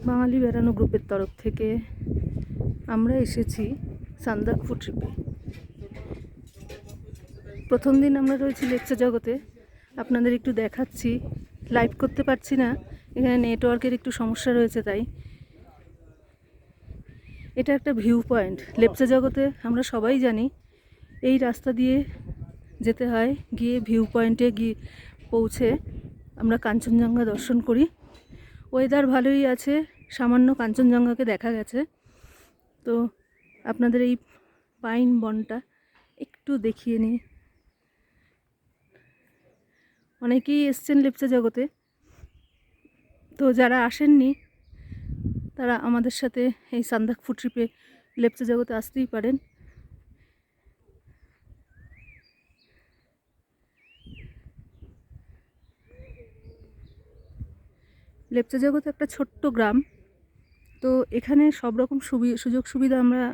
বাঙালি বেড়ানো গ্রুপের তরফ থেকে আমরা এসেছি সান্দাকফু ট্রিপে। প্রথম দিন আমরা রয়েছি লেপচা জগতে। আপনাদের একটু দেখাচ্ছি, লাইভ করতে পারছি না, এখানে নেটওয়ার্কের একটু সমস্যা রয়েছে। তাই এটা একটা ভিউ পয়েন্ট লেপচা জগতে, আমরা সবাই জানি। এই রাস্তা দিয়ে যেতে হয়, গিয়ে ভিউ পয়েন্টে গিয়ে পৌঁছে আমরা কাঞ্চনজঙ্ঘা দর্শন করি। ওয়েদার ভালোই আছে, সামান্য কাঞ্চনজঙ্ঘাকে দেখা গেছে। তো আপনাদের এই পাইন বনটা একটু দেখিয়ে নিই। অনেকেই এসছেন লেপচা জগতে, তো যারা আসেননি তারা আমাদের সাথে এই সান্দাকফু ট্রিপে লেপচা জগতে আসতেই পারেন। লেপচা জগতে একটা ছোট্ট গ্রাম, তো এখানে সব রকম সুযোগ সুবিধা আমরা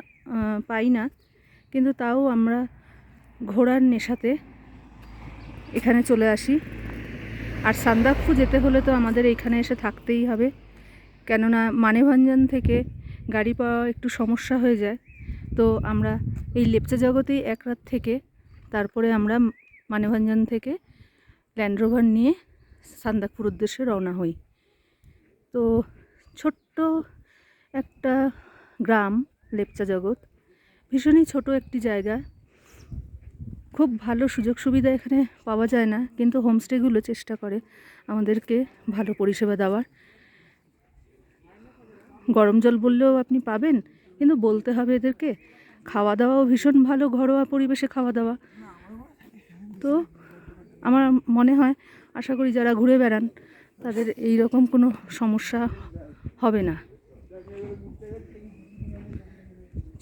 পাই না, কিন্তু তাও আমরা ঘোড়ার নেশাতে এখানে চলে আসি। আর সান্দাকফু যেতে হলে তো আমাদের এইখানে এসে থাকতেই হবে, কেননা মানেভঞ্জন থেকে গাড়ি পাওয়া একটু সমস্যা হয়ে যায়। তো আমরা এই লেপচা জগতেই এক রাত থেকে তারপরে আমরা মানেভঞ্জন থেকে ল্যান্ড রোভার নিয়ে সান্দাকফুর উদ্দেশ্যে রওনা হই। তো ছোট্ট একটা গ্রাম লেপচা জগৎ, ভীষণই ছোট একটি জায়গা। খুব ভালো সুযোগ সুবিধা এখানে পাওয়া যায় না, কিন্তু হোমস্টেগুলো চেষ্টা করে আমাদেরকে ভালো পরিষেবা দেওয়ার। গরম জল বললেও আপনি পাবেন, কিন্তু বলতে হবে এদেরকে। খাওয়া দাওয়াও ভীষণ ভালো, ঘরোয়া পরিবেশে খাওয়া দাওয়া। তো আমার মনে হয়, আশা করি যারা ঘুরে বেড়ান তাদের এই রকম কোনো সমস্যা হবে না।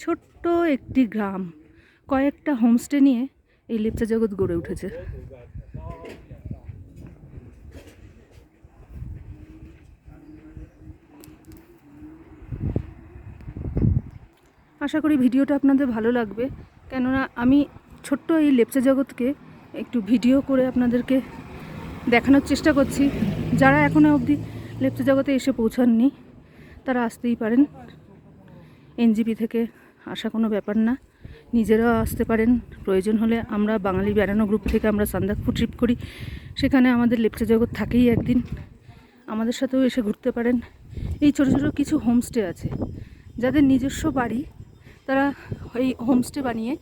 ছোট্ট একটি গ্রাম, কয়েকটা হোমস্টে নিয়ে এই লেপচা জগৎ গড়ে উঠেছে। আশা করি ভিডিওটা আপনাদের ভালো লাগবে, কেননা আমি ছোট্ট এই লেপচা জগৎকে একটু ভিডিও করে আপনাদেরকে দেখানোর চেষ্টা করছি। যারা এখনও অবধি লেপচা জগতে এসে পৌঁছাননি তারা আসতেই পারেন। এনজিপি থেকে আসা কোনো ব্যাপার না, নিজেরাও আসতে পারেন। প্রয়োজন হলে আমরা বাঙালি বেড়ানো গ্রুপ থেকে আমরা সান্দাকফু ট্রিপ করি, সেখানে আমাদের লেপচা জগৎ থাকেই একদিন, আমাদের সাথেও এসে ঘুরতে পারেন। এই ছোটো ছোটো কিছু হোমস্টে আছে, যাদের নিজস্ব বাড়ি, তারা এই হোমস্টে বানিয়ে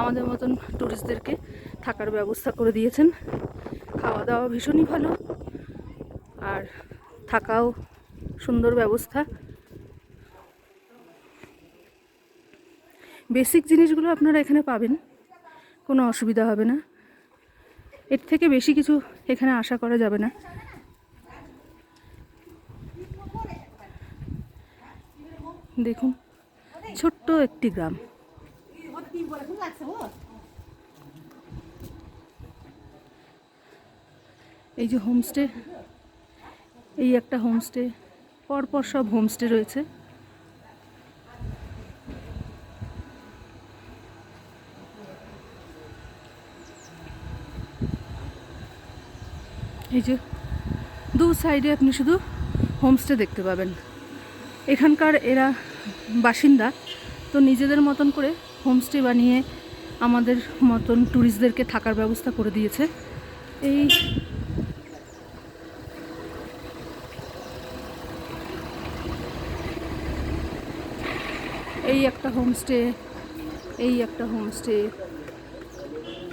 আমাদের মতন ট্যুরিস্টদেরকে থাকার ব্যবস্থা করে দিয়েছেন। খাওয়া দাওয়া ভীষণই ভালো, আর থাকাও সুন্দর ব্যবস্থা। বেসিক জিনিসগুলো আপনারা এখানে পাবেন, কোনো অসুবিধা হবে না। এর থেকে বেশি কিছু এখানে আশা করা যাবে না। দেখুন, ছোট্ট একটি গ্রাম। এই যে হোমস্টে, এই একটা হোমস্টে, পরপর সব হোমস্টে রয়েছে। এই যে দু সাইডে আপনি শুধু হোমস্টে দেখতে পাবেন। এখানকার এরা বাসিন্দা, তো নিজেদের মতন করে হোমস্টে বানিয়ে আমাদের মতন ট্যুরিস্টদেরকে থাকার ব্যবস্থা করে দিয়েছে। এই একটা হোমস্টে, এই একটা হোমস্টে,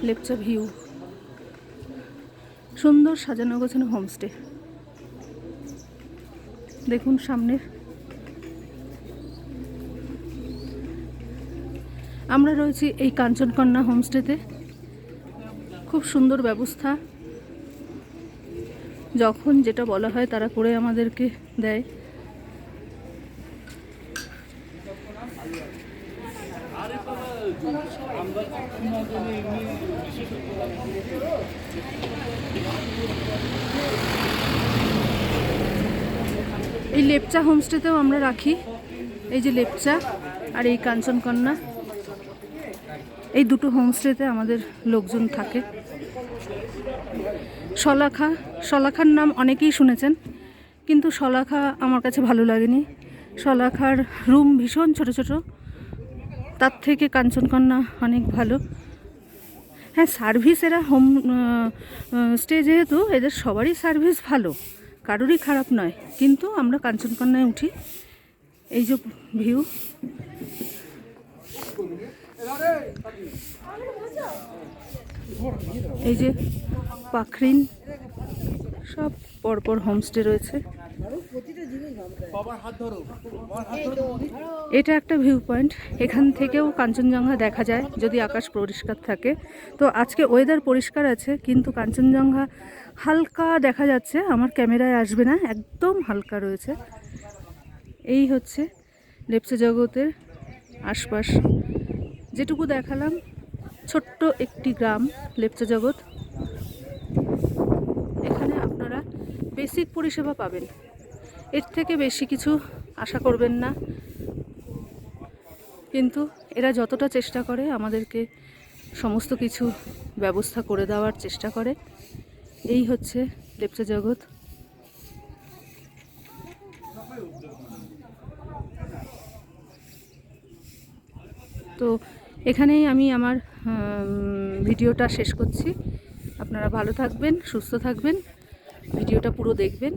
লেপচা ভিউ, সুন্দর সাজানো গোছানো হোমস্টে। দেখুন সামনের, আমরা রয়েছি এই কাঞ্চনকন্যা হোমস্টেতে। খুব সুন্দর ব্যবস্থা, যখন যেটা বলা হয় তারা করে আমাদেরকে দেয়। এই লেপচা হোমস্টেতেও আমরা রাখি, এই যে লেপচা আর এই কাঞ্চনকন্যা, এই দুটো হোমস্টেতে আমাদের লোকজন থাকে। শলাখার নাম অনেকেই শুনেছেন, কিন্তু শলাখা আমার কাছে ভালো লাগেনি। শলাখার রুম ভীষণ ছোট ছোট, তার থেকে কাঞ্চনকন্যা অনেক ভালো। হ্যাঁ, সার্ভিস এরা হোম স্টে যেহেতু এদের সবারই সার্ভিস ভালো, কারোরই খারাপ নয়। কিন্তু আমরা কাঞ্চনকন্যায় উঠি। এই যে ভিউ, এই যে পাখরিন, সব পরপর হোমস্টে রয়েছে। এটা একটা ভিউ পয়েন্ট, এখান থেকেও কাঞ্চনজঙ্ঘা দেখা যায় যদি আকাশ পরিষ্কার থাকে। তো আজকে ওয়েদার পরিষ্কার আছে, কিন্তু কাঞ্চনজঙ্ঘা হালকা দেখা যাচ্ছে, আমার ক্যামেরায় আসবে না, একদম হালকা রয়েছে। এই হচ্ছে লেপচা জগতের আশপাশ, যেটুকু দেখালাম। ছোট্ট একটি গ্রাম লেপচা জগৎ। এখানে আপনারা বেসিক পরিষেবা পাবেন, এর থেকে বেশি কিছু আশা করবেন না। কিন্তু এরা যতটা চেষ্টা করে আমাদেরকে সমস্ত কিছু ব্যবস্থা করে দেওয়ার চেষ্টা করে। এই হচ্ছে লেপচা জগৎ। তো এখানেই আমি আমার ভিডিওটা শেষ করছি। আপনারা ভালো থাকবেন, সুস্থ থাকবেন, ভিডিওটা পুরো দেখবেন।